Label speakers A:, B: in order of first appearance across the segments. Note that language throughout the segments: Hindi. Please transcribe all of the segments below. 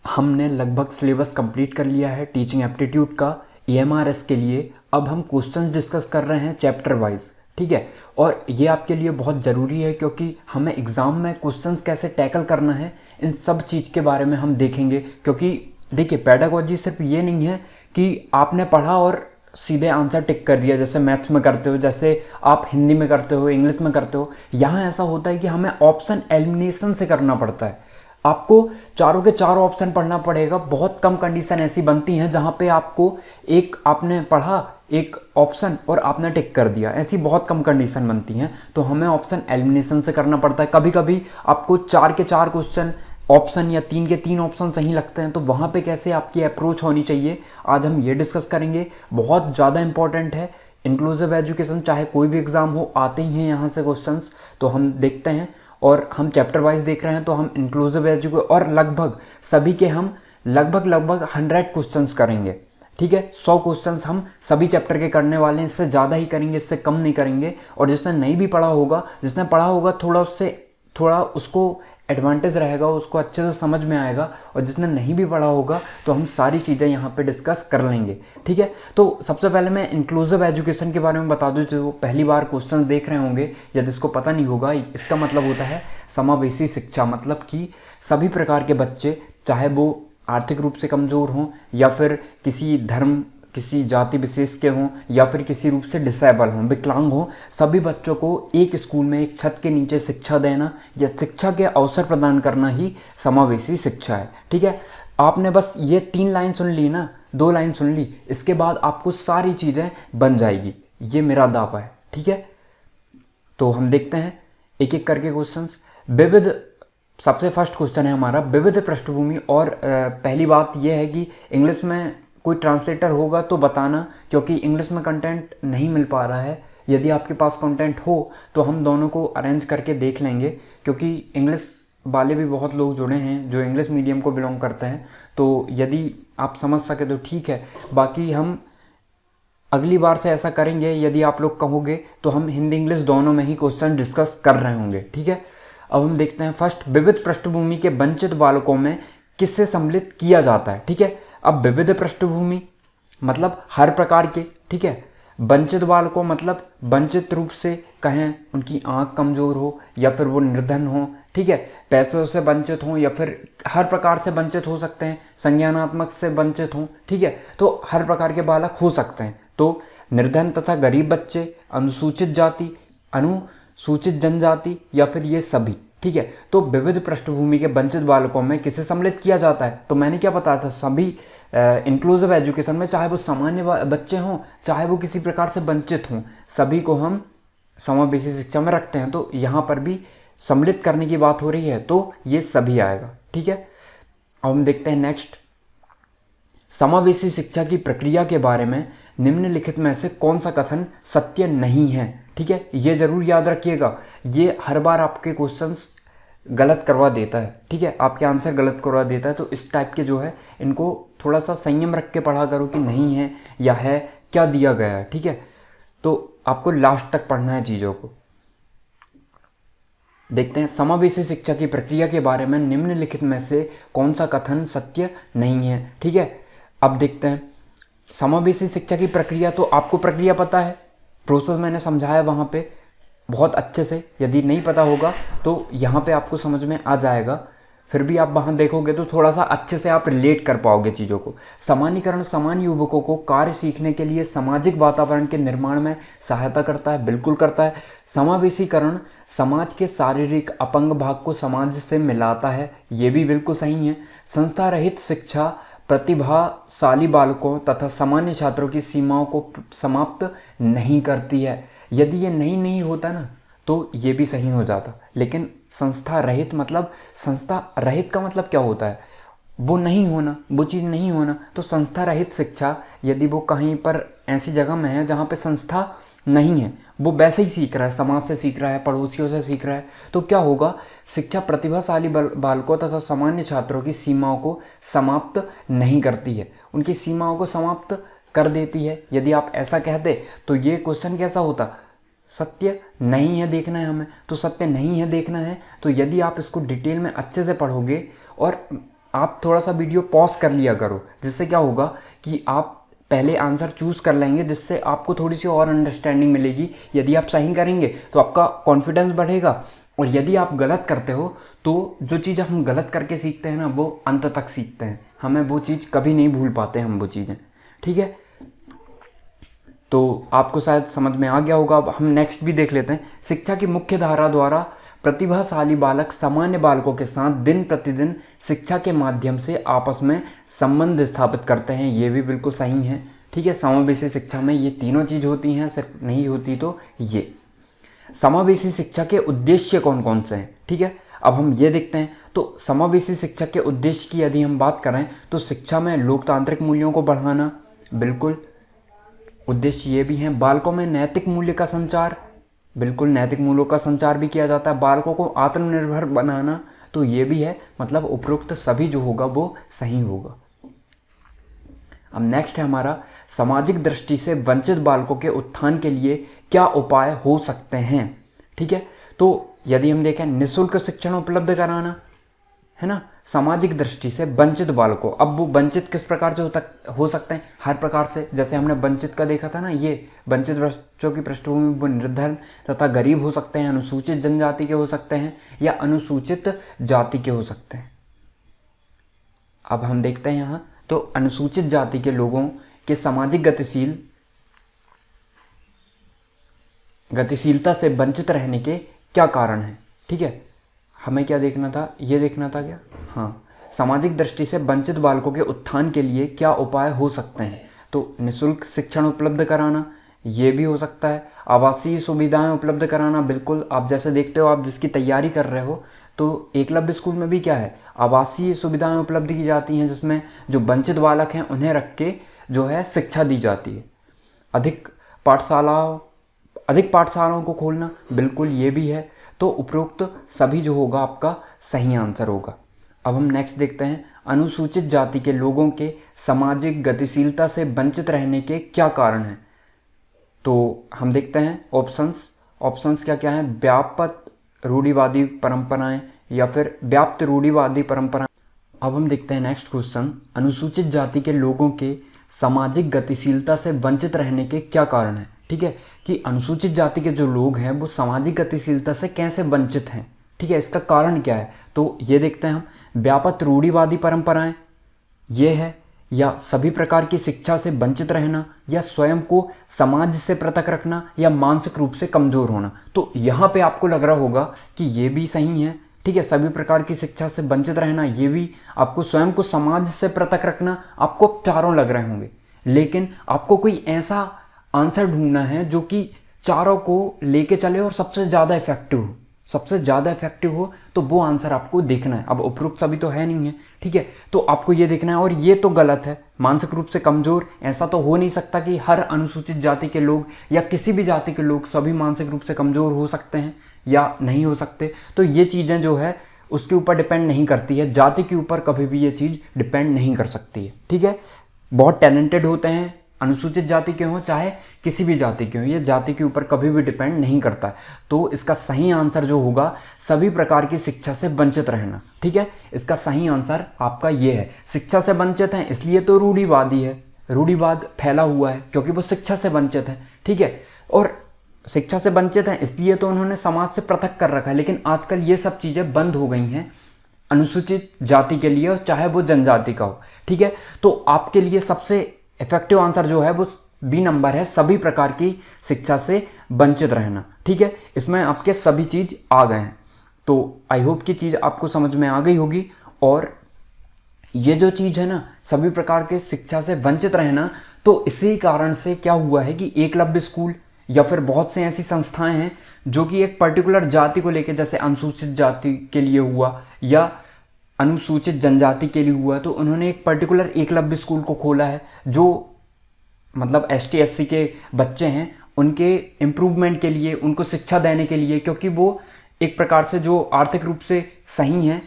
A: हमने लगभग सिलेबस कंप्लीट कर लिया है टीचिंग एप्टीट्यूड का EMRS के लिए। अब हम क्वेश्चंस डिस्कस कर रहे हैं चैप्टर वाइज, ठीक है। और ये आपके लिए बहुत ज़रूरी है क्योंकि हमें एग्ज़ाम में क्वेश्चंस कैसे टैकल करना है इन सब चीज़ के बारे में हम देखेंगे। क्योंकि देखिए, पेडागोजी सिर्फ ये नहीं है कि आपने पढ़ा और सीधे आंसर टिक कर दिया जैसे मैथ्स में करते हो, जैसे आप हिंदी में करते हो, इंग्लिश में करते हो। यहाँ ऐसा होता है कि हमें ऑप्शन एलिमिनेशन से करना पड़ता है। आपको चारों के चारों ऑप्शन पढ़ना पड़ेगा। बहुत कम कंडीशन ऐसी बनती हैं जहाँ पे आपको एक आपने पढ़ा एक ऑप्शन और आपने टिक कर दिया, ऐसी बहुत कम कंडीशन बनती हैं। तो हमें ऑप्शन एलिमिनेशन से करना पड़ता है। कभी कभी आपको 4 के 4 क्वेश्चन ऑप्शन या 3 के 3 ऑप्शन सही लगते हैं, तो वहाँ पे कैसे आपकी अप्रोच होनी चाहिए आज हम ये डिस्कस करेंगे। बहुत ज़्यादा इंपॉर्टेंट है इंक्लूसिव एजुकेशन, चाहे कोई भी एग्ज़ाम हो आते ही हैं यहाँ से क्वेश्चंस। तो हम देखते हैं और हम चैप्टर वाइज देख रहे हैं, तो हम इंक्लूसिव एजुकेशन और लगभग सभी के हम लगभग 100 क्वेश्चंस करेंगे, ठीक है। 100 क्वेश्चंस हम सभी चैप्टर के करने वाले हैं। इससे ज़्यादा ही करेंगे, इससे कम नहीं करेंगे। और जिसने नहीं भी पढ़ा होगा, जिसने पढ़ा होगा थोड़ा उसको एडवांटेज रहेगा, उसको अच्छे से समझ में आएगा। और जिसने नहीं भी पढ़ा होगा तो हम सारी चीज़ें यहाँ पे डिस्कस कर लेंगे, ठीक है। तो सबसे पहले मैं इंक्लूसिव एजुकेशन के बारे में बता दूँ। जो पहली बार क्वेश्चन देख रहे होंगे या जिसको पता नहीं होगा, इसका मतलब होता है समावेशी शिक्षा। मतलब कि सभी प्रकार के बच्चे, चाहे वो आर्थिक रूप से कमज़ोर हों या फिर किसी धर्म किसी जाति विशेष के हों या फिर किसी रूप से डिसेबल हों, विकलांग हों, सभी बच्चों को एक स्कूल में एक छत के नीचे शिक्षा देना या शिक्षा के अवसर प्रदान करना ही समावेशी शिक्षा है, ठीक है। आपने बस ये 3 लाइन सुन ली ना, 2 लाइन सुन ली, इसके बाद आपको सारी चीज़ें बन जाएगी, ये मेरा दावा है, ठीक है। तो हम देखते हैं एक एक करके क्वेश्चंस। विविध, सबसे फर्स्ट क्वेश्चन है हमारा विविध पृष्ठभूमि। और पहली बात यह है कि इंग्लिश में कोई ट्रांसलेटर होगा तो बताना, क्योंकि इंग्लिश में कंटेंट नहीं मिल पा रहा है। यदि आपके पास कंटेंट हो तो हम दोनों को अरेंज करके देख लेंगे, क्योंकि इंग्लिश वाले भी बहुत लोग जुड़े हैं जो इंग्लिश मीडियम को बिलोंग करते हैं। तो यदि आप समझ सके तो ठीक है, बाकी हम अगली बार से ऐसा करेंगे। यदि आप लोग कहोगे तो हम हिंदी इंग्लिश दोनों में ही क्वेश्चन डिस्कस कर रहे होंगे, ठीक है। अब हम देखते हैं फर्स्ट, विविध पृष्ठभूमि के वंचित बालकों में किससे सम्मिलित किया जाता है, ठीक है। अब विविध पृष्ठभूमि मतलब हर प्रकार के, ठीक है। वंचित बालकों मतलब वंचित रूप से कहें, उनकी आंख कमज़ोर हो या फिर वो निर्धन हो, ठीक है। पैसों से वंचित हों या फिर हर प्रकार से वंचित हो सकते हैं, संज्ञानात्मक से वंचित हों, ठीक है। तो हर प्रकार के बालक हो सकते हैं। तो निर्धन तथा गरीब बच्चे, अनुसूचित जाति, अनुसूचित जनजाति या फिर ये सभी, ठीक है। तो विविध पृष्ठभूमि के वंचित बालकों में किसे सम्मिलित किया जाता है, तो मैंने क्या बताया था, सभी इंक्लूसिव एजुकेशन में, चाहे वो सामान्य बच्चे हों चाहे वो किसी प्रकार से वंचित हों, सभी को हम समावेशी शिक्षा में रखते हैं। तो यहाँ पर भी सम्मिलित करने की बात हो रही है तो ये सभी आएगा, ठीक है। अब हम देखते हैं नेक्स्ट, समावेशी शिक्षा की प्रक्रिया के बारे में निम्नलिखित में से कौन सा कथन सत्य नहीं है, ठीक है। ये जरूर याद रखिएगा, ये हर बार आपके क्वेश्चंस गलत करवा देता है, ठीक है, आपके आंसर गलत करवा देता है। तो इस टाइप के जो है इनको थोड़ा सा संयम रख के पढ़ा करो कि नहीं है या है, क्या दिया गया है, ठीक है। तो आपको लास्ट तक पढ़ना है चीज़ों को। देखते हैं समावेशी शिक्षा की प्रक्रिया के बारे में निम्नलिखित में से कौन सा कथन सत्य नहीं है, ठीक है। अब देखते हैं समावेशी शिक्षा की प्रक्रिया, तो आपको प्रक्रिया पता है, प्रोसेस मैंने समझाया वहाँ पे बहुत अच्छे से। यदि नहीं पता होगा तो यहाँ पे आपको समझ में आ जाएगा, फिर भी आप वहाँ देखोगे तो थोड़ा सा अच्छे से आप रिलेट कर पाओगे चीज़ों को। सामान्यीकरण समान युवकों को कार्य सीखने के लिए सामाजिक वातावरण के निर्माण में सहायता करता है, बिल्कुल करता है। समावेशीकरण समाज के शारीरिक अपंग भाग को समाज से मिलाता है, ये भी बिल्कुल सही है। संस्था रहित शिक्षा प्रतिभाशाली बालकों तथा सामान्य छात्रों की सीमाओं को समाप्त नहीं करती है। यदि ये नहीं होता ना तो ये भी सही हो जाता, लेकिन संस्था रहित मतलब, संस्था रहित का मतलब क्या होता है, वो नहीं होना, वो चीज़ नहीं होना। तो संस्था रहित शिक्षा, यदि वो कहीं पर ऐसी जगह में है जहाँ पे संस्था नहीं है, वो वैसे ही सीख रहा है, समाज से सीख रहा है, पड़ोसियों से सीख रहा है, तो क्या होगा, शिक्षा प्रतिभाशाली बालकों तथा सामान्य छात्रों की सीमाओं को समाप्त नहीं करती है, उनकी सीमाओं को समाप्त कर देती है। यदि आप ऐसा कहते तो ये क्वेश्चन कैसा होता, सत्य नहीं है देखना है हमें, तो सत्य नहीं है देखना है। तो यदि आप इसको डिटेल में अच्छे से पढ़ोगे और आप थोड़ा सा वीडियो पॉज कर लिया करो, जिससे क्या होगा कि आप पहले आंसर चूज़ कर लेंगे, जिससे आपको थोड़ी सी और अंडरस्टैंडिंग मिलेगी। यदि आप सही करेंगे तो आपका कॉन्फिडेंस बढ़ेगा, और यदि आप गलत करते हो तो जो चीज़ हम गलत करके सीखते हैं ना, वो अंत तक सीखते हैं, हमें वो चीज़ कभी नहीं भूल पाते हम वो चीज़ें। ठीक है, तो आपको शायद समझ में आ गया होगा। अब हम नेक्स्ट भी देख लेते हैं। शिक्षा की मुख्य धारा द्वारा प्रतिभाशाली बालक सामान्य बालकों के साथ दिन प्रतिदिन शिक्षा के माध्यम से आपस में संबंध स्थापित करते हैं। ये भी बिल्कुल सही है। ठीक है, समावेशी शिक्षा में ये तीनों चीज़ होती हैं, सिर्फ नहीं होती तो ये। समावेशी शिक्षा के उद्देश्य कौन कौन से हैं? ठीक है, अब हम ये देखते हैं। तो समावेशी शिक्षा के उद्देश्य की यदि हम बात करें तो शिक्षा में लोकतांत्रिक मूल्यों को बढ़ाना, बिल्कुल उद्देश्य ये भी हैं। बालकों में नैतिक मूल्य का संचार, बिल्कुल नैतिक मूल्यों का संचार भी किया जाता है। बालकों को आत्मनिर्भर बनाना, तो ये भी है। मतलब उपरोक्त सभी जो होगा वो सही होगा। अब नेक्स्ट है हमारा, सामाजिक दृष्टि से वंचित बालकों के उत्थान के लिए क्या उपाय हो सकते हैं? ठीक है, तो यदि हम देखें, निःशुल्क शिक्षण उपलब्ध कराना, है ना, सामाजिक दृष्टि से वंचित बालकों। अब वो वंचित किस प्रकार से हो सकते हैं? हर प्रकार से। जैसे हमने वंचित का देखा था ना, ये वंचित बच्चों की पृष्ठभूमि वो निर्धन तथा गरीब हो सकते हैं, अनुसूचित जनजाति के हो सकते हैं, या अनुसूचित जाति के हो सकते हैं। अब हम देखते हैं यहाँ, तो अनुसूचित जाति के लोगों के सामाजिक गतिशीलता से वंचित रहने के क्या कारण हैं? ठीक है, हमें क्या देखना था? ये देखना था क्या? हाँ, सामाजिक दृष्टि से वंचित बालकों के उत्थान के लिए क्या उपाय हो सकते हैं? तो निःशुल्क शिक्षण उपलब्ध कराना, ये भी हो सकता है। आवासीय सुविधाएं उपलब्ध कराना, बिल्कुल। आप जैसे देखते हो, आप जिसकी तैयारी कर रहे हो, तो एकलव्य स्कूल में भी क्या है, आवासीय सुविधाएं उपलब्ध की जाती हैं, जिसमें जो वंचित बालक हैं उन्हें रख के जो है शिक्षा दी जाती है। अधिक पाठशालाओं को खोलना, बिल्कुल ये भी है। तो उपरोक्त सभी जो होगा आपका सही आंसर होगा। अब हम नेक्स्ट देखते हैं, अनुसूचित जाति के लोगों के सामाजिक गतिशीलता से वंचित रहने के क्या कारण हैं? तो हम देखते हैं ऑप्शंस क्या क्या हैं? व्यापक रूढ़िवादी परंपराएं या फिर व्याप्त रूढ़िवादी परंपराएं। अब हम देखते हैं नेक्स्ट क्वेश्चन, अनुसूचित जाति के लोगों के सामाजिक गतिशीलता से वंचित रहने के क्या कारण हैं? ठीक है, कि अनुसूचित जाति के जो लोग हैं वो सामाजिक गतिशीलता से कैसे वंचित हैं? ठीक है, इसका कारण क्या है? तो ये देखते हैं हम, व्यापक रूढ़िवादी परंपराएं ये है, या सभी प्रकार की शिक्षा से वंचित रहना, या स्वयं को समाज से पृथक रखना, या मानसिक रूप से कमजोर होना। तो यहाँ पे आपको लग रहा होगा कि ये भी सही है। ठीक है, सभी प्रकार की शिक्षा से वंचित रहना, ये भी, आपको स्वयं को समाज से पृथक रखना, आपको चारों लग रहे होंगे। लेकिन आपको कोई ऐसा आंसर ढूंढना है जो कि चारों को लेके चले और सबसे ज़्यादा इफेक्टिव हो, तो वो आंसर आपको देखना है। अब उपरोक्त सभी तो है नहीं है, ठीक है, तो आपको ये देखना है। और ये तो गलत है, मानसिक रूप से कमज़ोर, ऐसा तो हो नहीं सकता कि हर अनुसूचित जाति के लोग या किसी भी जाति के लोग सभी मानसिक रूप से कमज़ोर हो सकते हैं या नहीं हो सकते। तो ये चीज़ें जो है उसके ऊपर डिपेंड नहीं करती है, जाति के ऊपर कभी भी ये चीज़ डिपेंड नहीं कर सकती है। ठीक है, बहुत टैलेंटेड होते हैं, अनुसूचित जाति के हों चाहे किसी भी जाति के हों, ये जाति के ऊपर कभी भी डिपेंड नहीं करता है। तो इसका सही आंसर जो होगा, सभी प्रकार की शिक्षा से वंचित रहना। ठीक है, इसका सही आंसर आपका ये है। शिक्षा से वंचित हैं इसलिए तो रूढ़िवादी है, रूढ़िवाद फैला हुआ है क्योंकि वो शिक्षा से वंचित है। ठीक है, और शिक्षा से वंचित हैं इसलिए तो उन्होंने समाज से पृथक कर रखा है। लेकिन आजकल ये सब चीज़ें बंद हो गई हैं अनुसूचित जाति के लिए, चाहे वो जनजाति का हो। ठीक है, तो आपके लिए सबसे इफेक्टिव आंसर जो है वो बी नंबर है, सभी प्रकार की शिक्षा से वंचित रहना। ठीक है, इसमें आपके सभी चीज़ आ गए हैं। तो आई होप की चीज़ आपको समझ में आ गई होगी। और ये जो चीज़ है ना, सभी प्रकार के शिक्षा से वंचित रहना, तो इसी कारण से क्या हुआ है कि एकलव्य स्कूल या फिर बहुत से ऐसी संस्थाएं हैं जो कि एक पर्टिकुलर जाति को लेकर, जैसे अनुसूचित जाति के लिए हुआ या अनुसूचित जनजाति के लिए हुआ, तो उन्होंने एक पर्टिकुलर एकलव्य स्कूल को खोला है, जो मतलब ST SC के बच्चे हैं उनके इम्प्रूवमेंट के लिए, उनको शिक्षा देने के लिए, क्योंकि वो एक प्रकार से जो आर्थिक रूप से सही हैं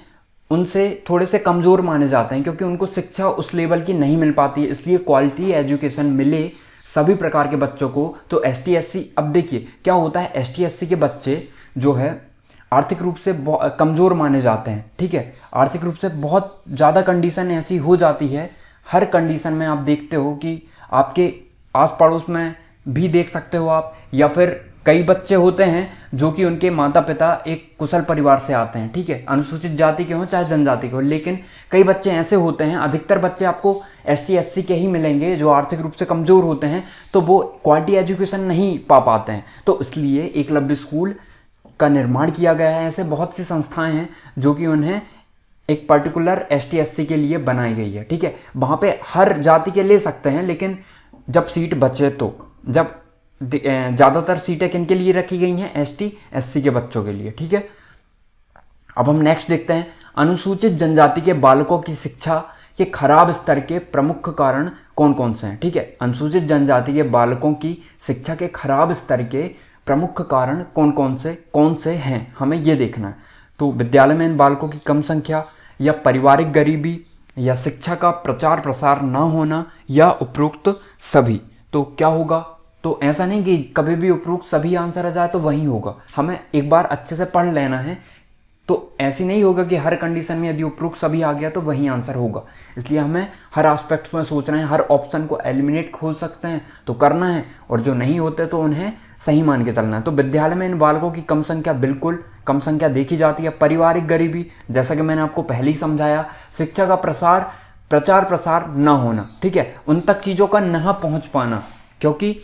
A: उनसे थोड़े से कमज़ोर माने जाते हैं, क्योंकि उनको शिक्षा उस लेवल की नहीं मिल पाती है। इसलिए क्वालिटी एजुकेशन मिले सभी प्रकार के बच्चों को। तो ST SC, अब देखिए क्या होता है, ST SC के बच्चे जो है आर्थिक रूप से कमज़ोर माने जाते हैं, ठीक है। आर्थिक रूप से बहुत ज़्यादा कंडीशन ऐसी हो जाती है, हर कंडीशन में आप देखते हो कि आपके आस पड़ोस में भी देख सकते हो आप, या फिर कई बच्चे होते हैं जो कि उनके माता पिता एक कुशल परिवार से आते हैं, ठीक है, अनुसूचित जाति के हों चाहे जनजाति के हों, लेकिन कई बच्चे ऐसे होते हैं, अधिकतर बच्चे आपको ST SC के ही मिलेंगे जो आर्थिक रूप से कमज़ोर होते हैं, तो वो क्वालिटी एजुकेशन नहीं पा पाते हैं। तो इसलिए एकलव्य स्कूल का निर्माण किया गया है। ऐसे बहुत सी संस्थाएं हैं जो कि उन्हें एक पर्टिकुलर ST SC के लिए बनाई गई है, ठीक है। वहाँ पे हर जाति के ले सकते हैं, लेकिन जब सीट बचे तो जब ज़्यादातर सीटें किनके लिए रखी गई हैं? ST SC के बच्चों के लिए, ठीक है। अब हम नेक्स्ट देखते हैं, अनुसूचित जनजाति के बालकों की शिक्षा के खराब स्तर के प्रमुख कारण कौन कौन से हैं, ठीक है। अनुसूचित जनजाति के बालकों की शिक्षा के खराब स्तर के प्रमुख कारण कौन से हैं, हमें ये देखना है। तो विद्यालय में इन बालकों की कम संख्या, या पारिवारिक गरीबी, या शिक्षा का प्रचार प्रसार ना होना, या उपरोक्त सभी। तो क्या होगा? तो ऐसा नहीं कि कभी भी उपरोक्त सभी आंसर आ जाए तो वही होगा, हमें एक बार अच्छे से पढ़ लेना है। तो ऐसी नहीं होगा कि हर कंडीशन में यदि उपरोक्त सभी आ गया तो वही आंसर होगा। इसलिए हमें हर एस्पेक्ट्स में सोचना है, हर ऑप्शन को एलिमिनेट हो सकते हैं तो करना है, और जो नहीं होते तो उन्हें सही मान के चलना है। तो विद्यालय में इन बालकों की कम संख्या, बिल्कुल कम संख्या देखी जाती है। पारिवारिक गरीबी, जैसा कि मैंने आपको पहले ही समझाया। शिक्षा का प्रचार प्रसार ना होना, ठीक है, उन तक चीज़ों का ना पहुँच पाना, क्योंकि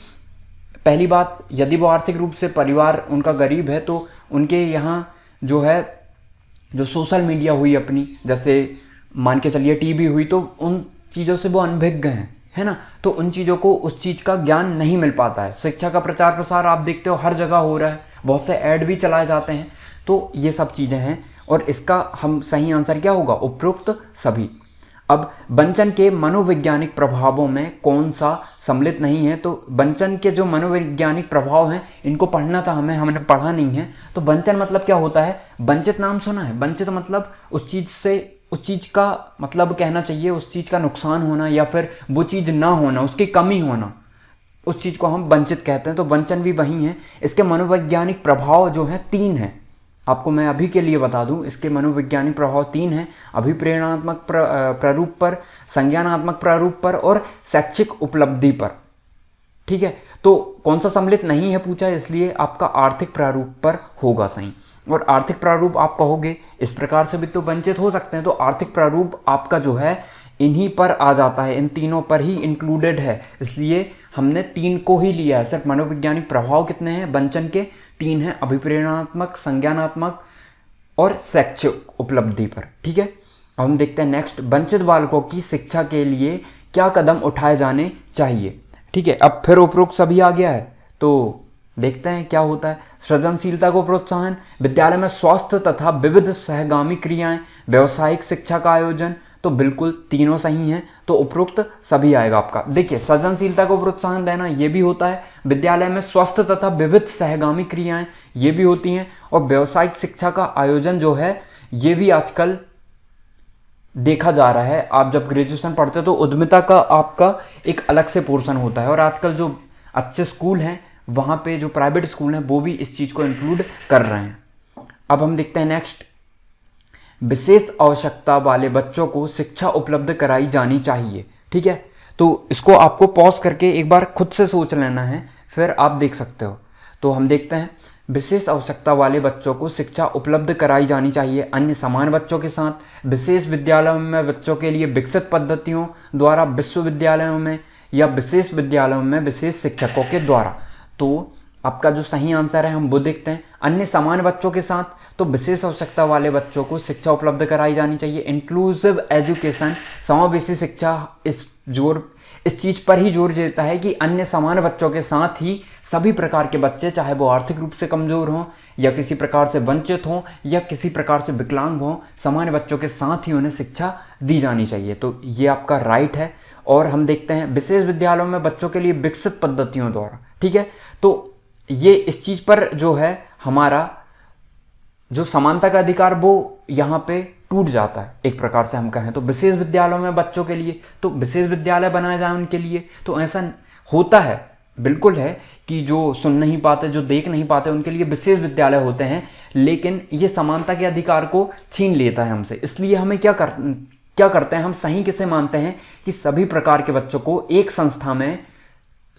A: पहली बात, यदि वो आर्थिक रूप से परिवार उनका गरीब है तो उनके यहाँ जो है, जो सोशल मीडिया हुई अपनी, जैसे मान के चलिए टीवी हुई, तो उन चीज़ों से वो अनभिज्ञ हैं, है ना। तो उन चीज़ों को, उस चीज़ का ज्ञान नहीं मिल पाता है। शिक्षा का प्रचार प्रसार आप देखते हो हर जगह हो रहा है, बहुत से ऐड भी चलाए जाते हैं। तो ये सब चीज़ें हैं, और इसका हम सही आंसर क्या होगा? उपरोक्त सभी। अब बंचन के मनोवैज्ञानिक प्रभावों में कौन सा सम्मिलित नहीं है? तो बंचन के जो मनोवैज्ञानिक प्रभाव हैं इनको पढ़ना था हमने पढ़ा नहीं है। तो बंचन मतलब क्या होता है? वंचित नाम सुना है? वंचित मतलब उस चीज़ का मतलब कहना चाहिए उस चीज़ का नुकसान होना, या फिर वो चीज़ ना होना, उसकी कमी होना, उस चीज़ को हम वंचित कहते हैं। तो वंचन भी वही है। इसके मनोवैज्ञानिक प्रभाव जो हैं 3 हैं, आपको मैं अभी के लिए बता दूं, इसके मनोवैज्ञानिक प्रभाव 3 हैं। अभिप्रेरणात्मक प्रारूप पर, संज्ञानात्मक प्रारूप पर, और शैक्षिक उपलब्धि पर, ठीक है। तो कौन सा सम्मिलित नहीं है पूछा, इसलिए आपका आर्थिक प्रारूप पर होगा सही। और आर्थिक प्रारूप आप कहोगे इस प्रकार से भी तो वंचित हो सकते हैं, तो आर्थिक प्रारूप आपका जो है इन्हीं पर आ जाता है, इन तीनों पर ही इंक्लूडेड है, इसलिए हमने 3 को ही लिया है। सिर्फ मनोवैज्ञानिक प्रभाव कितने हैं? वंचन के 3 हैं, अभिप्रेरणात्मक, संज्ञानात्मक और शैक्षिक उपलब्धि पर, ठीक है। अब हम देखते हैं नेक्स्ट, वंचित बालकों की शिक्षा के लिए क्या कदम उठाए जाने चाहिए, ठीक है। अब फिर उपरोक्त सभी आ गया है, तो देखते हैं क्या होता है। सृजनशीलता को प्रोत्साहन, विद्यालय में स्वास्थ्य तथा विविध सहगामी क्रियाएं, व्यावसायिक शिक्षा का आयोजन, तो बिल्कुल तीनों सही हैं, तो उपरोक्त सभी आएगा आपका। देखिए, सृजनशीलता को प्रोत्साहन देना ये भी होता है, विद्यालय में स्वस्थ तथा विविध सहगामी क्रियाएं ये भी होती हैं, और व्यावसायिक शिक्षा का आयोजन जो है ये भी आजकल देखा जा रहा है। आप जब ग्रेजुएशन पढ़ते हो तो उद्यमिता का आपका एक अलग से पोर्शन होता है, और आजकल जो अच्छे स्कूल हैं वहाँ पे जो प्राइवेट स्कूल हैं वो भी इस चीज़ को इंक्लूड कर रहे हैं। अब हम देखते हैं नेक्स्ट, विशेष आवश्यकता वाले बच्चों को शिक्षा उपलब्ध कराई जानी चाहिए, ठीक है। तो इसको आपको पॉज करके एक बार खुद से सोच लेना है, फिर आप देख सकते हो। तो हम देखते हैं, विशेष आवश्यकता वाले बच्चों को शिक्षा उपलब्ध कराई जानी चाहिए अन्य समान बच्चों के साथ, विशेष विद्यालयों में बच्चों के लिए विकसित पद्धतियों द्वारा, विश्वविद्यालयों में या विशेष विद्यालयों में विशेष शिक्षकों के द्वारा। तो आपका जो सही आंसर है हम वो देखते हैं, अन्य समान बच्चों के साथ। तो विशेष आवश्यकता वाले बच्चों को शिक्षा उपलब्ध कराई जानी चाहिए। इंक्लूसिव एजुकेशन, समावेशी शिक्षा, इस चीज़ पर ही जोर देता है कि अन्य समान बच्चों के साथ ही सभी प्रकार के बच्चे, चाहे वो आर्थिक रूप से कमज़ोर हों या किसी प्रकार से वंचित हों या किसी प्रकार से विकलांग हों, समान बच्चों के साथ ही उन्हें शिक्षा दी जानी चाहिए। तो ये आपका राइट है। और हम देखते हैं, विशेष विद्यालयों में बच्चों के लिए विकसित पद्धतियों द्वारा, ठीक है। तो ये इस चीज़ पर जो है हमारा जो समानता का अधिकार वो यहाँ पे टूट जाता है, एक प्रकार से हम कहें तो। विशेष विद्यालयों में बच्चों के लिए तो विशेष विद्यालय बनाए जाए उनके लिए, तो ऐसा होता है, बिल्कुल है कि जो सुन नहीं पाते, जो देख नहीं पाते, उनके लिए विशेष विद्यालय होते हैं, लेकिन ये समानता के अधिकार को छीन लेता है हमसे। इसलिए हमें क्या करते हैं, हम सही किसे मानते हैं कि सभी प्रकार के बच्चों को एक संस्था में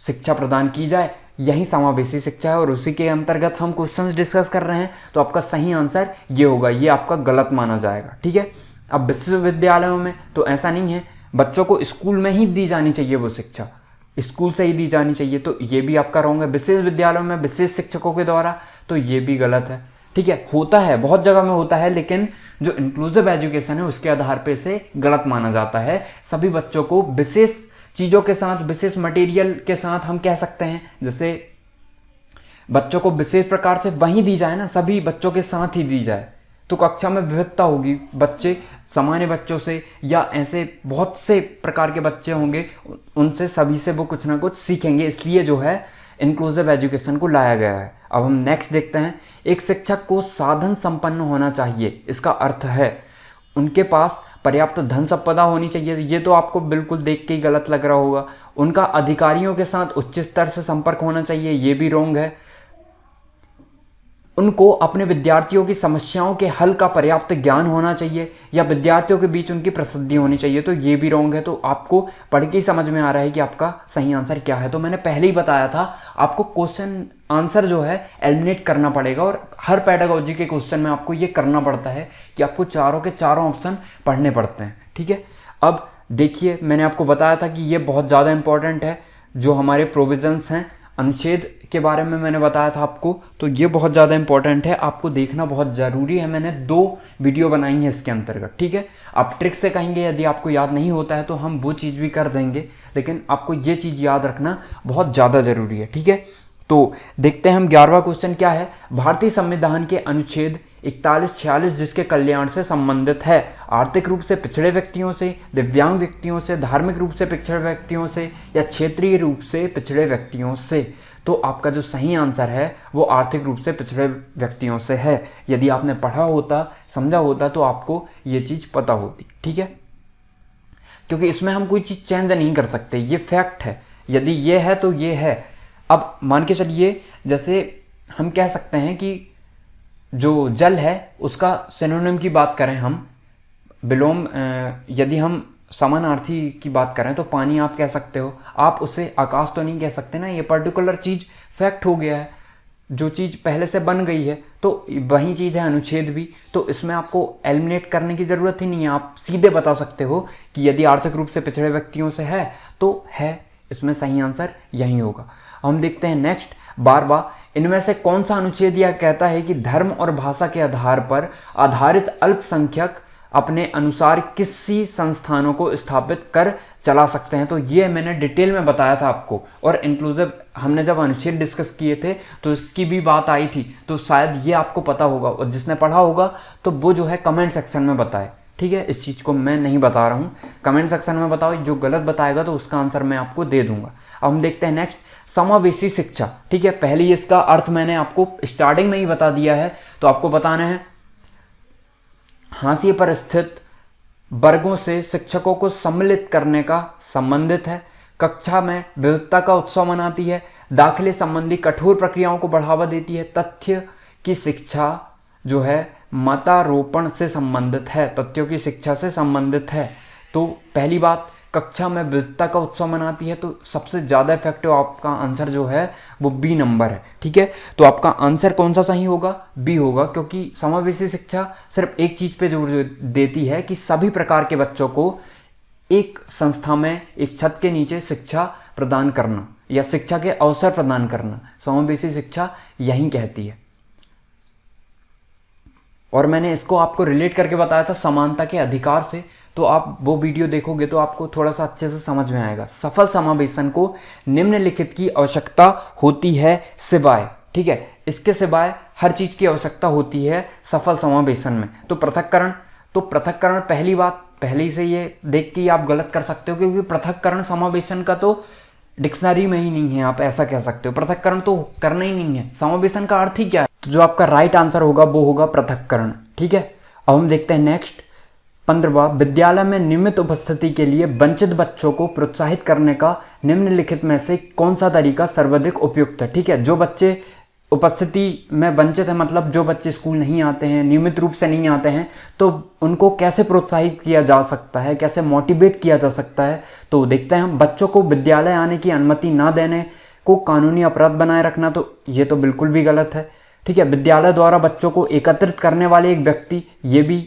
A: शिक्षा प्रदान की जाए, यही समावेशी शिक्षा है और उसी के अंतर्गत हम क्वेश्चंस डिस्कस कर रहे हैं। तो आपका सही आंसर ये होगा, ये आपका गलत माना जाएगा, ठीक है। अब विश्वविद्यालयों में तो ऐसा नहीं है, बच्चों को स्कूल में ही दी जानी चाहिए वो शिक्षा, स्कूल से ही दी जानी चाहिए, तो ये भी आपका रॉन्ग है। विशेष विद्यालयों में विशेष शिक्षकों के द्वारा, तो ये भी गलत है, ठीक है। होता है, बहुत जगह में होता है, लेकिन जो इंक्लूसिव एजुकेशन है उसके आधार पे से गलत माना जाता है। सभी बच्चों को विशेष चीज़ों के साथ, विशेष मटेरियल के साथ हम कह सकते हैं, जैसे बच्चों को विशेष प्रकार से वहीं दी जाए ना, सभी बच्चों के साथ ही दी जाए, तो कक्षा में विविधता होगी, बच्चे सामान्य बच्चों से या ऐसे बहुत से प्रकार के बच्चे होंगे, उनसे सभी से वो कुछ ना कुछ सीखेंगे। इसलिए जो है इंक्लूसिव एजुकेशन को लाया गया है। अब हम नेक्स्ट देखते हैं, एक शिक्षक को साधन संपन्न होना चाहिए। इसका अर्थ है उनके पास पर्याप्त धन संपदा होनी चाहिए। ये तो आपको बिल्कुल देख के ही गलत लग रहा होगा। उनका अधिकारियों के साथ उच्च स्तर से संपर्क होना चाहिए, ये भी रॉन्ग है। उनको अपने विद्यार्थियों की समस्याओं के हल का पर्याप्त ज्ञान होना चाहिए, या विद्यार्थियों के बीच उनकी प्रसिद्धि होनी चाहिए, तो ये भी रॉन्ग है। तो आपको पढ़ के ही समझ में आ रहा है कि आपका सही आंसर क्या है। तो मैंने पहले ही बताया था, आपको क्वेश्चन आंसर जो है एलिमिनेट करना पड़ेगा, और हर पेडागोजी के क्वेश्चन में आपको ये करना पड़ता है कि आपको चारों के चारों ऑप्शन पढ़ने पड़ते हैं, ठीक है। अब देखिए, मैंने आपको बताया था कि ये बहुत ज़्यादा इंपॉर्टेंट है, जो हमारे प्रोविजंस हैं, अनुच्छेद के बारे में मैंने बताया था आपको, तो ये बहुत ज़्यादा इंपॉर्टेंट है, आपको देखना बहुत ज़रूरी है। मैंने 2 वीडियो बनाई हैं इसके अंतर्गत, ठीक है। आप ट्रिक से कहेंगे, यदि आपको याद नहीं होता है तो हम वो चीज़ भी कर देंगे, लेकिन आपको ये चीज़ याद रखना बहुत ज़्यादा ज़रूरी है, ठीक है। तो देखते हैं हम 11वां क्वेश्चन क्या है। भारतीय संविधान के अनुच्छेद 41-46 जिसके कल्याण से संबंधित है, आर्थिक रूप से पिछड़े व्यक्तियों से, दिव्यांग व्यक्तियों से, धार्मिक रूप से पिछड़े व्यक्तियों से, या क्षेत्रीय रूप से पिछड़े व्यक्तियों से, तो आपका जो सही आंसर है वो आर्थिक रूप से पिछड़े व्यक्तियों से है। यदि आपने पढ़ा होता, समझा होता, तो आपको ये चीज़ पता होती, ठीक है, क्योंकि इसमें हम कोई चीज़ चेंज नहीं कर सकते, ये फैक्ट है। यदि ये है तो ये है। अब मान के चलिए, जैसे हम कह सकते हैं कि जो जल है उसका सिनोनिम की बात करें हम, विलोम, यदि हम समानार्थी की बात करें तो पानी आप कह सकते हो, आप उसे आकाश तो नहीं कह सकते ना। ये पर्टिकुलर चीज़ फैक्ट हो गया है, जो चीज़ पहले से बन गई है, तो वही चीज़ है अनुच्छेद भी। तो इसमें आपको एलिमिनेट करने की ज़रूरत ही नहीं है, आप सीधे बता सकते हो कि यदि आर्थिक रूप से पिछड़े व्यक्तियों से है तो है, इसमें सही आंसर यही होगा। हम देखते हैं नेक्स्ट 12वां, इनमें से कौन सा अनुच्छेद यह कहता है कि धर्म और भाषा के आधार पर आधारित अल्पसंख्यक अपने अनुसार किसी संस्थानों को स्थापित कर चला सकते हैं। तो ये मैंने डिटेल में बताया था आपको, और इंक्लूसिव हमने जब अनुच्छेद डिस्कस किए थे तो इसकी भी बात आई थी, तो शायद ये आपको पता होगा, और जिसने पढ़ा होगा तो वो जो है कमेंट सेक्शन में बताए, ठीक है। इस चीज़ को मैं नहीं बता रहा हूँ, कमेंट सेक्शन में बताओ, जो गलत बताएगा तो उसका आंसर मैं आपको दे दूंगा। अब हम देखते हैं नेक्स्ट, समावेशी शिक्षा, ठीक है। पहले इसका अर्थ मैंने आपको स्टार्टिंग में ही बता दिया है, तो आपको बताना है, हाशिए पर स्थित वर्गों से शिक्षकों को सम्मिलित करने का संबंधित है, कक्षा में विविधता का उत्सव मनाती है, दाखिले संबंधी कठोर प्रक्रियाओं को बढ़ावा देती है, तथ्य की शिक्षा जो है मतारोपण से संबंधित है, तथ्यों की शिक्षा से संबंधित है। तो पहली बात, कक्षा में विविधता का उत्सव मनाती है, तो सबसे ज़्यादा इफेक्टिव आपका आंसर जो है वो बी नंबर है, ठीक है। तो आपका आंसर कौन सा सही होगा? बी होगा, क्योंकि समावेशी शिक्षा सिर्फ एक चीज़ पे जोर देती है कि सभी प्रकार के बच्चों को एक संस्था में, एक छत के नीचे शिक्षा प्रदान करना या शिक्षा के अवसर प्रदान करना, समावेशी शिक्षा यही कहती है। और मैंने इसको आपको रिलेट करके बताया था समानता के अधिकार से, तो आप वो वीडियो देखोगे तो आपको थोड़ा सा अच्छे से समझ में आएगा। सफल समावेशन को निम्नलिखित की आवश्यकता होती है सिवाय, ठीक है, इसके सिवाय हर चीज़ की आवश्यकता होती है सफल समावेशन में। तो पृथक्करण पहली बात, पहले से ये देख के आप गलत कर सकते हो, क्योंकि पृथक्करण समावेशन का तो डिक्शनरी में ही नहीं है, आप ऐसा कह सकते हो। पृथक्करण तो करना ही नहीं है, समावेशन का अर्थ ही क्या है? तो जो आपका राइट आंसर होगा वो होगा पृथक्करण, ठीक है। अब हम देखते हैं नेक्स्ट 15वां, विद्यालय में नियमित उपस्थिति के लिए वंचित बच्चों को प्रोत्साहित करने का निम्नलिखित में से कौन सा तरीका सर्वाधिक उपयुक्त है। ठीक है, जो बच्चे उपस्थिति में वंचित है, मतलब जो बच्चे स्कूल नहीं आते हैं, नियमित रूप से नहीं आते हैं, तो उनको कैसे प्रोत्साहित किया जा सकता है, कैसे मोटिवेट किया जा सकता है। तो देखते हैं हम। बच्चों को विद्यालय आने की अनुमति ना देने को कानूनी अपराध बनाए रखना, तो ये तो बिल्कुल भी गलत है। ठीक है, विद्यालय द्वारा बच्चों को एकत्रित करने वाले एक व्यक्ति, ये भी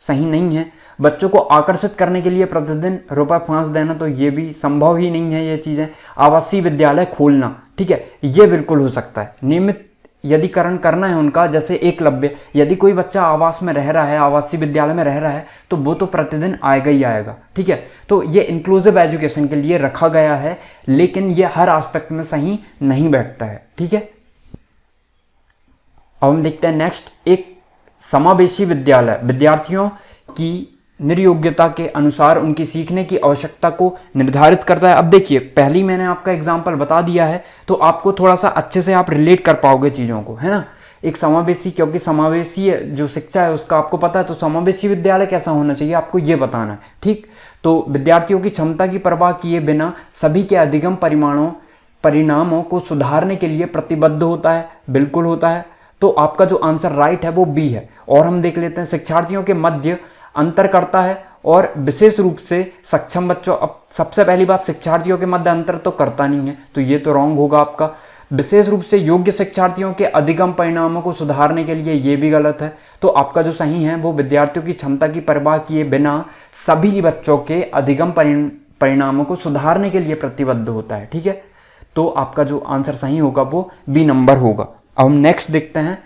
A: सही नहीं है। बच्चों को आकर्षित करने के लिए प्रतिदिन ₹5 देना, तो ये भी संभव ही नहीं है ये चीज़ें। आवासीय विद्यालय खोलना, ठीक है, ये बिल्कुल हो सकता है। नियमित यदिकरण करना है उनका, जैसे एकलव्य, यदि कोई बच्चा आवास में रह रहा है, आवासीय विद्यालय में रह रहा है, तो वो तो प्रतिदिन आएगा ही आएगा। ठीक है, तो ये इंक्लूसिव एजुकेशन के लिए रखा गया है, लेकिन ये हर एस्पेक्ट में सही नहीं बैठता है। ठीक है, अब हम देखते हैं नेक्स्ट, एक समावेशी विद्यालय विद्यार्थियों की निर्योग्यता के अनुसार उनकी सीखने की आवश्यकता को निर्धारित करता है। अब देखिए, पहली मैंने आपका एग्जाम्पल बता दिया है, तो आपको थोड़ा सा अच्छे से आप रिलेट कर पाओगे चीज़ों को, है ना। एक समावेशी, क्योंकि समावेशी जो शिक्षा है उसका आपको पता है, तो समावेशी विद्यालय कैसा होना चाहिए आपको ये बताना है। ठीक, तो विद्यार्थियों की क्षमता की परवाह किए बिना सभी के अधिगम परिणामों को सुधारने के लिए प्रतिबद्ध होता है, बिल्कुल होता है। तो आपका जो आंसर राइट है वो बी है। और हम देख लेते हैं, शिक्षार्थियों के मध्य अंतर करता है और विशेष रूप से सक्षम बच्चों। अब सबसे पहली बात, शिक्षार्थियों के मध्य अंतर तो करता नहीं है, तो ये तो रॉन्ग होगा आपका। विशेष रूप से योग्य शिक्षार्थियों के अधिगम परिणामों को सुधारने के लिए, ये भी गलत है। तो आपका जो सही है वो विद्यार्थियों की क्षमता की परवाह किए बिना सभी बच्चों के अधिगम परिणामों को सुधारने के लिए प्रतिबद्ध होता है। ठीक है, तो आपका जो आंसर सही होगा वो बी नंबर होगा। अब हम नेक्स्ट देखते हैं,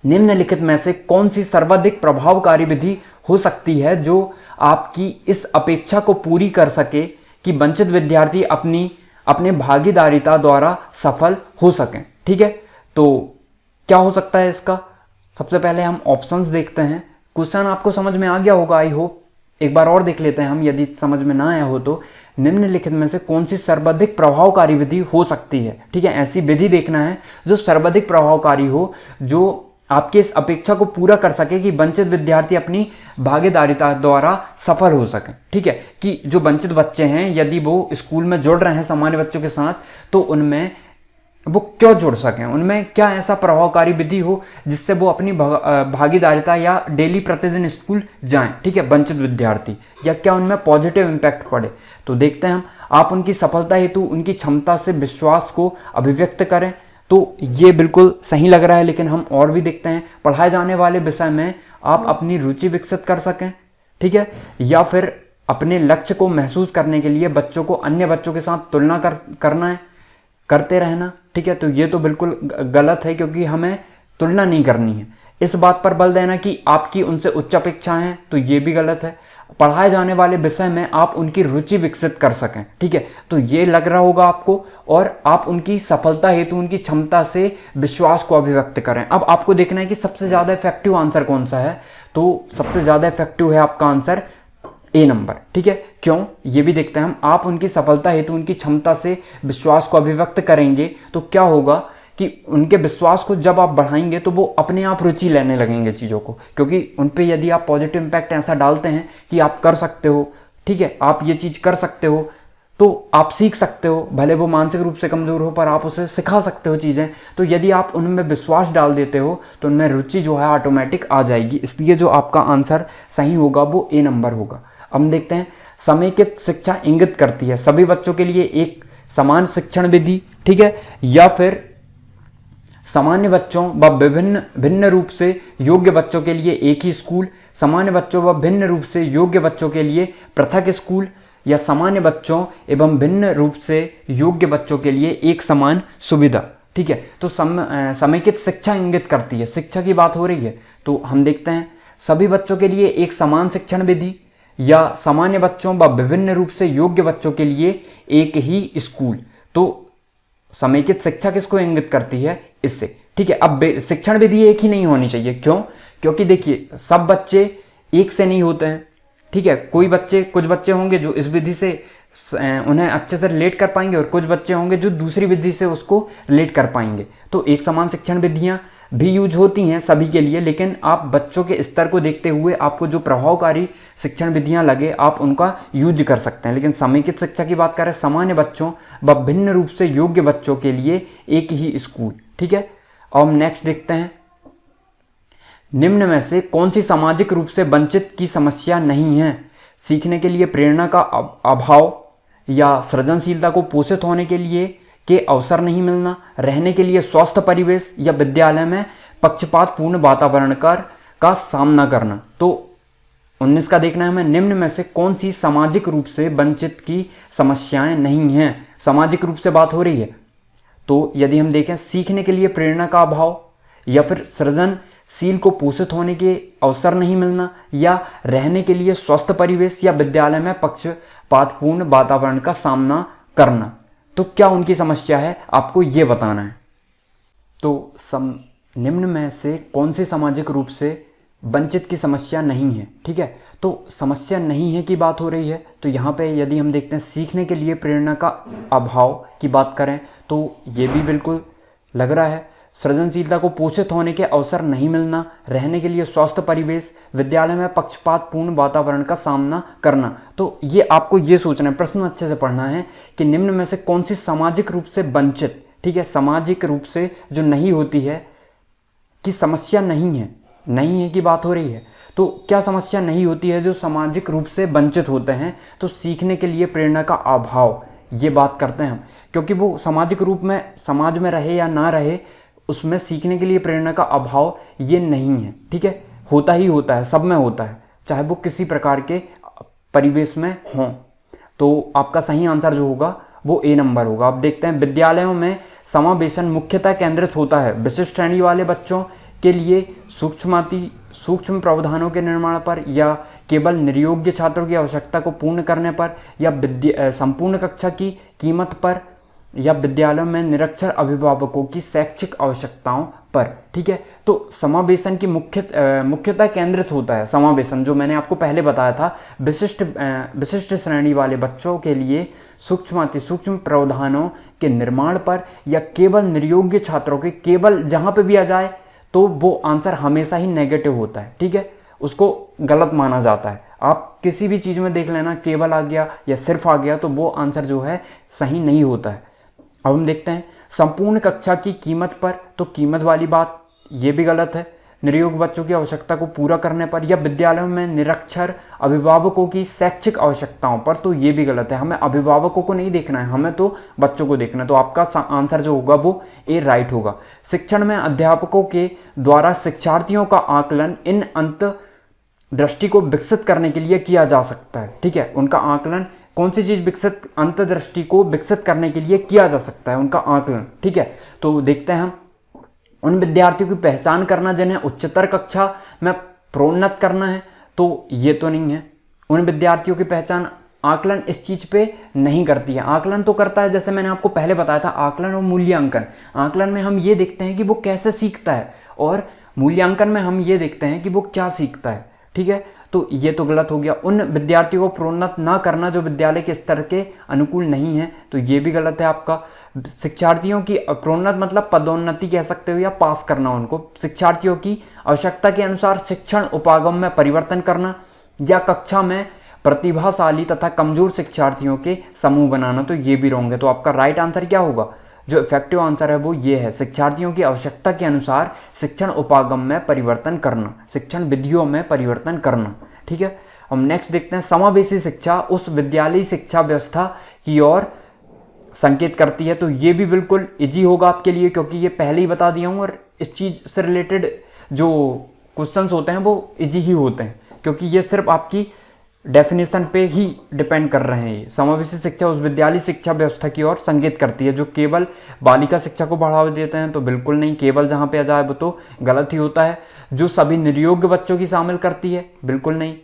A: निम्नलिखित में से कौन सी सर्वाधिक प्रभावकारी विधि हो सकती है जो आपकी इस अपेक्षा को पूरी कर सके कि वंचित विद्यार्थी अपने भागीदारिता द्वारा सफल हो सकें। ठीक है, तो क्या हो सकता है इसका? सबसे पहले हम ऑप्शंस देखते हैं। क्वेश्चन आपको समझ में आ गया होगा, आई होप। एक बार और देख लेते हैं हम, यदि समझ में ना आया हो तो। निम्नलिखित में से कौन सी सर्वाधिक प्रभावकारी विधि हो सकती है? ठीक है, ऐसी विधि देखना है जो सर्वाधिक प्रभावकारी हो, जो आपके इस अपेक्षा को पूरा कर सके कि वंचित विद्यार्थी अपनी भागीदारिता द्वारा सफल हो सकें। ठीक है, कि जो वंचित बच्चे हैं, यदि वो स्कूल में जुड़ रहे हैं सामान्य बच्चों के साथ, तो उनमें वो क्यों जुड़ सकें, उनमें क्या ऐसा प्रभावकारी विधि हो जिससे वो अपनी भागीदारिता या डेली प्रतिदिन स्कूल जाएं। ठीक है, वंचित विद्यार्थी, या क्या उनमें पॉजिटिव इम्पैक्ट पड़े। तो देखते हैं हम। आप उनकी सफलता हेतु उनकी क्षमता से विश्वास को अभिव्यक्त करें, तो ये बिल्कुल सही लग रहा है, लेकिन हम और भी देखते हैं। पढ़ाए जाने वाले विषय में आप अपनी रुचि विकसित कर सकें। ठीक है, या फिर अपने लक्ष्य को महसूस करने के लिए बच्चों को अन्य बच्चों के साथ तुलना करते रहना। ठीक है, तो ये तो बिल्कुल गलत है, क्योंकि हमें तुलना नहीं करनी है। इस बात पर बल देना कि आपकी उनसे उच्च अपेक्षाएं हैं, तो ये भी गलत है। पढ़ाए जाने वाले विषय में आप उनकी रुचि विकसित कर सकें। ठीक है, तो ये लग रहा होगा आपको। और आप उनकी सफलता हेतु उनकी क्षमता से विश्वास को अभिव्यक्त करें। अब आपको देखना है कि सबसे ज़्यादा इफेक्टिव आंसर कौन सा है। तो सबसे ज़्यादा इफेक्टिव है आपका आंसर ए नंबर। ठीक है, क्यों, ये भी देखते हैं हम। आप उनकी सफलता हेतु उनकी क्षमता से विश्वास को अभिव्यक्त करेंगे, तो क्या होगा कि उनके विश्वास को जब आप बढ़ाएंगे तो वो अपने आप रुचि लेने लगेंगे चीज़ों को, क्योंकि उन पे यदि आप पॉजिटिव इम्पैक्ट ऐसा डालते हैं कि आप कर सकते हो, ठीक है, आप ये चीज़ कर सकते हो, तो आप सीख सकते हो। भले वो मानसिक रूप से कमज़ोर हो, पर आप उसे सिखा सकते हो चीज़ें। तो यदि आप उनमें विश्वास डाल देते हो तो उनमें रुचि जो है ऑटोमेटिक आ जाएगी। इसलिए जो आपका आंसर सही होगा वो ए नंबर होगा। हम देखते हैं, समेकित शिक्षा इंगित करती है सभी बच्चों के लिए एक समान शिक्षण विधि। ठीक है, या फिर सामान्य बच्चों व भिन्न रूप से योग्य बच्चों के लिए एक ही स्कूल, सामान्य बच्चों व भिन्न रूप से योग्य बच्चों के लिए पृथक स्कूल, या सामान्य बच्चों एवं भिन्न रूप से योग्य बच्चों के लिए एक समान सुविधा। ठीक है, तो समेकित शिक्षा इंगित करती है, शिक्षा की बात हो रही है। तो हम देखते हैं, सभी बच्चों के लिए एक समान शिक्षण विधि, या सामान्य बच्चों व विभिन्न रूप से योग्य बच्चों के लिए एक ही स्कूल। तो समेकित शिक्षा किसको इंगित करती है? इससे। ठीक है, अब शिक्षण विधि एक ही नहीं होनी चाहिए। क्यों? क्योंकि देखिए, सब बच्चे एक से नहीं होते हैं। ठीक है, कुछ बच्चे होंगे जो इस विधि से उन्हें अच्छे से रिलेट कर पाएंगे और कुछ बच्चे होंगे जो दूसरी विधि से उसको रिलेट कर पाएंगे। तो एक समान शिक्षण विधियाँ भी यूज होती हैं सभी के लिए, लेकिन आप बच्चों के स्तर को देखते हुए आपको जो प्रभावकारी शिक्षण विधियाँ लगे आप उनका यूज कर सकते हैं। लेकिन समेकित शिक्षा की बात करें, सामान्य बच्चों व भिन्न रूप से योग्य बच्चों के लिए एक ही स्कूल। ठीक है, अब हम नेक्स्ट देखते हैं, निम्न में से कौन सी सामाजिक रूप से वंचित की समस्या नहीं है? सीखने के लिए प्रेरणा का अभाव या सृजनशीलता को पोषित होने के लिए के अवसर नहीं मिलना, रहने के लिए स्वस्थ परिवेश या विद्यालय में पक्षपातपूर्ण वातावरण का सामना करना। तो 19 का देखना है हमें, निम्न में से कौन सी सामाजिक रूप से वंचित की समस्याएं नहीं हैं? सामाजिक रूप से बात हो रही है तो यदि हम देखें सीखने के लिए प्रेरणा का अभाव या फिर सृजनशील को पोषित होने के अवसर नहीं मिलना या रहने के लिए स्वस्थ परिवेश या विद्यालय में पक्षपातपूर्ण वातावरण का सामना करना, तो क्या उनकी समस्या है आपको ये बताना है। तो निम्न में से कौन सी सामाजिक रूप से वंचित की समस्या नहीं है? ठीक है, तो समस्या नहीं है की बात हो रही है तो यहाँ पे यदि हम देखते हैं सीखने के लिए प्रेरणा का अभाव की बात करें तो ये भी बिल्कुल लग रहा है। सृजनशीलता को पोषित होने के अवसर नहीं मिलना, रहने के लिए स्वस्थ परिवेश, विद्यालय में पक्षपातपूर्ण वातावरण का सामना करना। तो ये आपको ये सोचना है, प्रश्न अच्छे से पढ़ना है कि निम्न में से कौन सी सामाजिक रूप से वंचित, ठीक है, सामाजिक रूप से जो नहीं होती है कि समस्या नहीं है की बात हो रही है। तो क्या समस्या नहीं होती है जो सामाजिक रूप से वंचित होते हैं? तो सीखने के लिए प्रेरणा का अभाव, ये बात करते हैं हम, क्योंकि वो सामाजिक रूप में समाज में रहे या ना रहे उसमें सीखने के लिए प्रेरणा का अभाव ये नहीं है। ठीक है, होता ही होता है, सब में होता है, चाहे वो किसी प्रकार के परिवेश में हों। तो आपका सही आंसर जो होगा वो ए नंबर होगा। आप देखते हैं विद्यालयों में समावेशन मुख्यतः केंद्रित होता है विशिष्ट श्रेणी वाले बच्चों के लिए सूक्ष्म प्रावधानों के निर्माण पर या केवल निर्योग्य छात्रों की आवश्यकता को पूर्ण करने पर या संपूर्ण कक्षा की कीमत पर या विद्यालयों में निरक्षर अभिभावकों की शैक्षिक आवश्यकताओं पर। ठीक है, तो समावेशन की मुख्यतः केंद्रित होता है। समावेशन जो मैंने आपको पहले बताया था, विशिष्ट श्रेणी वाले बच्चों के लिए सूक्ष्म प्रावधानों के निर्माण पर या केवल निर्योग्य छात्रों के, केवल जहाँ पे भी आ जाए तो वो आंसर हमेशा ही नेगेटिव होता है। ठीक है, उसको गलत माना जाता है। आप किसी भी चीज़ में देख लेना, केवल आ गया या सिर्फ आ गया तो वो आंसर जो है सही नहीं होता है। अब हम देखते हैं संपूर्ण कक्षा की कीमत पर, तो कीमत वाली बात ये भी गलत है। निर्योग्य बच्चों की आवश्यकता को पूरा करने पर या विद्यालयों में निरक्षर अभिभावकों की शैक्षिक आवश्यकताओं पर, तो ये भी गलत है। हमें अभिभावकों को नहीं देखना है, हमें तो बच्चों को देखना है। तो आपका आंसर जो होगा वो ए राइट होगा। शिक्षण में अध्यापकों के द्वारा शिक्षार्थियों का आकलन इन अंतर्दृष्टि को विकसित करने के लिए किया जा सकता है। ठीक है, उनका आकलन कौन सी चीज़ विकसित, अंतर्दृष्टि को विकसित करने के लिए किया जा सकता है, उनका आकलन। ठीक है, तो देखते हैं हम उन विद्यार्थियों की पहचान करना जिन्हें उच्चतर कक्षा में प्रोन्नत करना है, तो ये तो नहीं है। उन विद्यार्थियों की पहचान आकलन इस चीज़ पे नहीं करती है। आकलन तो करता है, जैसे मैंने आपको पहले बताया था, आकलन और मूल्यांकन। आकलन में हम ये देखते हैं कि वो कैसे सीखता है और मूल्यांकन में हम ये देखते हैं कि वो क्या सीखता है। ठीक है, तो ये तो गलत हो गया। उन विद्यार्थियों को प्रोन्नत ना करना जो विद्यालय के स्तर के अनुकूल नहीं है, तो ये भी गलत है आपका। शिक्षार्थियों की प्रोन्नत मतलब पदोन्नति कह सकते हो या पास करना उनको। शिक्षार्थियों की आवश्यकता के अनुसार शिक्षण उपागम में परिवर्तन करना या कक्षा में प्रतिभाशाली तथा कमजोर शिक्षार्थियों के समूह बनाना, तो ये भी रॉन्ग है। तो आपका राइट आंसर क्या होगा? जो इफेक्टिव आंसर है वो ये है, शिक्षार्थियों की आवश्यकता के अनुसार शिक्षण उपागम में परिवर्तन करना, शिक्षण विधियों में परिवर्तन करना। ठीक है, हम नेक्स्ट देखते हैं समावेशी शिक्षा उस विद्यालयी शिक्षा व्यवस्था की ओर संकेत करती है। तो ये भी बिल्कुल इजी होगा आपके लिए, क्योंकि ये पहले ही बता दिया हूँ और इस चीज़ से रिलेटेड जो क्वेश्चंस होते हैं वो इजी ही होते हैं, क्योंकि ये सिर्फ आपकी डेफिनेशन पे ही डिपेंड कर रहे हैं। ये समावेशी शिक्षा उस विद्यालय शिक्षा व्यवस्था की ओर संकेत करती है जो केवल बालिका शिक्षा को बढ़ावा देते हैं, तो बिल्कुल नहीं। केवल जहाँ पे आ जाए वो तो गलत ही होता है। जो सभी निर्योग्य बच्चों की शामिल करती है, बिल्कुल नहीं।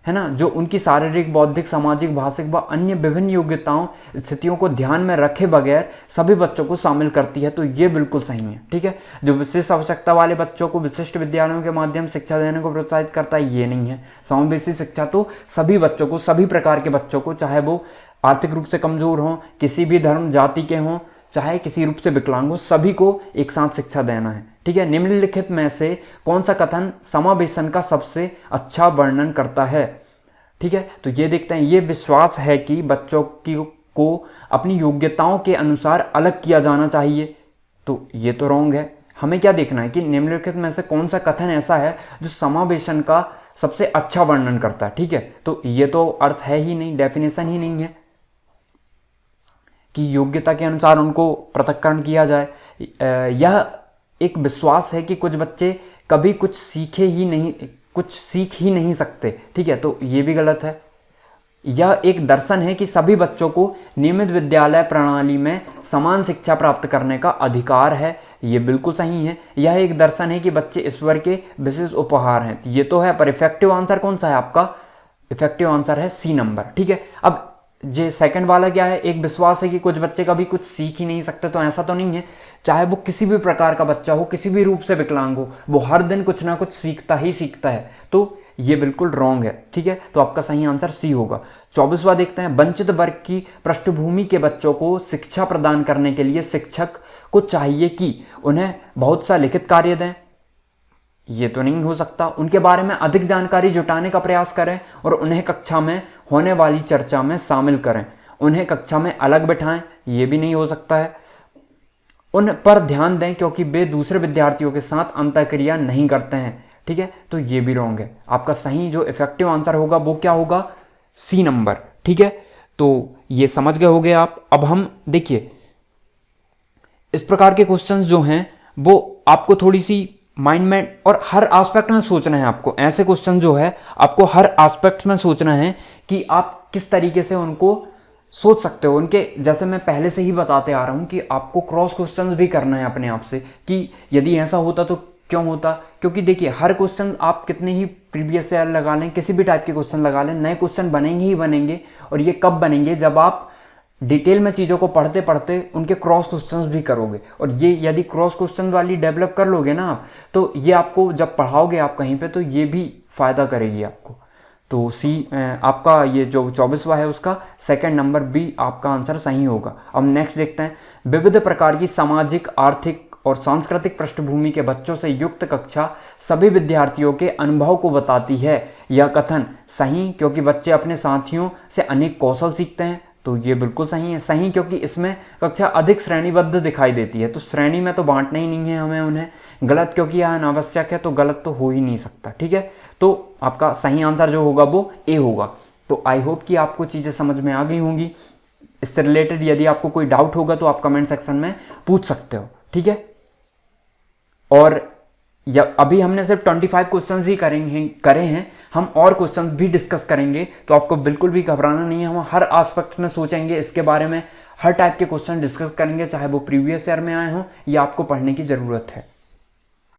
A: है ना, जो उनकी शारीरिक, बौद्धिक, सामाजिक, भाषिक व अन्य विभिन्न योग्यताओं, स्थितियों को ध्यान में रखे बगैर सभी बच्चों को शामिल करती है। तो ये बिल्कुल सही है, ठीक है। जो विशेष आवश्यकता वाले बच्चों को विशिष्ट विद्यालयों के माध्यम से शिक्षा देने को प्रोत्साहित करता है, ये नहीं है। समावेशी शिक्षा तो सभी बच्चों को, सभी प्रकार के बच्चों को, चाहे वो आर्थिक रूप से कमजोर हों, किसी भी धर्म जाति के हों, चाहे किसी रूप से विकलांग हो, सभी को एक साथ शिक्षा देना है, ठीक है। निम्नलिखित में से कौन सा कथन समावेशन का सबसे अच्छा वर्णन करता है, ठीक है। तो ये देखते हैं, ये विश्वास है कि बच्चों को अपनी योग्यताओं के अनुसार अलग किया जाना चाहिए। तो ये तो रॉन्ग है। हमें क्या देखना है कि निम्नलिखित में से कौन सा कथन ऐसा है जो समावेशन का सबसे अच्छा वर्णन करता है, ठीक है। तो ये तो अर्थ है ही नहीं, डेफिनेशन ही नहीं है कि योग्यता के अनुसार उनको पृथक्करण किया जाए। यह एक विश्वास है कि कुछ बच्चे कभी कुछ सीख ही नहीं सकते, ठीक है। तो ये भी गलत है। यह एक दर्शन है कि सभी बच्चों को नियमित विद्यालय प्रणाली में समान शिक्षा प्राप्त करने का अधिकार है, ये बिल्कुल सही है। यह एक दर्शन है कि बच्चे ईश्वर के विशेष उपहार हैं, ये तो है। पर इफेक्टिव आंसर कौन सा है आपका? इफेक्टिव आंसर है सी नंबर, ठीक है। अब जे सेकंड वाला क्या है? एक विश्वास है कि कुछ बच्चे कभी कुछ सीख ही नहीं सकते। तो ऐसा तो नहीं है, चाहे वो किसी भी प्रकार का बच्चा हो, किसी भी रूप से विकलांग हो, वो हर दिन कुछ ना कुछ सीखता ही सीखता है। तो ये बिल्कुल रॉन्ग है, ठीक है। तो आपका सही आंसर सी होगा। 24वां देखते हैं, वंचित वर्ग की पृष्ठभूमि के बच्चों को शिक्षा प्रदान करने के लिए शिक्षक को चाहिए कि उन्हें बहुत सा लिखित कार्य दें। ये तो नहीं हो सकता। उनके बारे में अधिक जानकारी जुटाने का प्रयास करें और उन्हें कक्षा में होने वाली चर्चा में शामिल करें। उन्हें कक्षा में अलग बिठाएं, ये भी नहीं हो सकता है। उन पर ध्यान दें क्योंकि वे दूसरे विद्यार्थियों के साथ अंतःक्रिया नहीं करते हैं, ठीक है। तो ये भी रॉन्ग है। आपका सही जो इफेक्टिव आंसर होगा वो क्या होगा? सी नंबर, ठीक है। तो ये समझ गए होगे आप। अब हम देखिए, इस प्रकार के क्वेश्चंस जो हैं वो आपको थोड़ी सी माइंड में और हर एस्पेक्ट में सोचना है। आपको ऐसे क्वेश्चन जो है आपको हर एस्पेक्ट में सोचना है कि आप किस तरीके से उनको सोच सकते हो। उनके जैसे मैं पहले से ही बताते आ रहा हूं कि आपको क्रॉस क्वेश्चंस भी करना है अपने आप से कि यदि ऐसा होता तो क्यों होता। क्योंकि देखिए, हर क्वेश्चन आप कितने ही प्रीवियस ईयर लगा लें, किसी भी टाइप के क्वेश्चन लगा लें, नए क्वेश्चन बनेंगे ही बनेंगे। और ये कब बनेंगे? जब आप डिटेल में चीज़ों को पढ़ते पढ़ते उनके क्रॉस क्वेश्चंस भी करोगे। और ये यदि क्रॉस क्वेश्चन वाली डेवलप कर लोगे ना आप, तो ये आपको जब पढ़ाओगे आप कहीं पे, तो ये भी फायदा करेगी आपको। तो सी आपका ये जो 24वां है उसका सेकंड नंबर बी आपका आंसर सही होगा। अब नेक्स्ट देखते हैं, विविध प्रकार की सामाजिक, आर्थिक और सांस्कृतिक पृष्ठभूमि के बच्चों से युक्त कक्षा सभी विद्यार्थियों के अनुभव को बताती है। यह कथन सही क्योंकि बच्चे अपने साथियों से अनेक कौशल सीखते हैं। तो ये बिल्कुल सही है। सही क्योंकि इसमें कक्षा अधिक श्रेणीबद्ध दिखाई देती है। तो श्रेणी में तो बांटना ही नहीं है हमें उन्हें। गलत क्योंकि यह अनावश्यक है, तो गलत तो हो ही नहीं सकता, ठीक है। तो आपका सही आंसर जो होगा वो ए होगा। तो आई होप कि आपको चीज़ें समझ में आ गई होंगी। इससे रिलेटेड यदि आपको कोई डाउट होगा तो आप कमेंट सेक्शन में पूछ सकते हो, ठीक है। और अभी हमने सिर्फ 25 क्वेश्चंस ही करे हैं। हम और क्वेश्चंस भी डिस्कस करेंगे, तो आपको बिल्कुल भी घबराना नहीं है। हम हर एस्पेक्ट में सोचेंगे इसके बारे में, हर टाइप के क्वेश्चन डिस्कस करेंगे, चाहे वो प्रीवियस ईयर में आए हों या आपको पढ़ने की ज़रूरत है।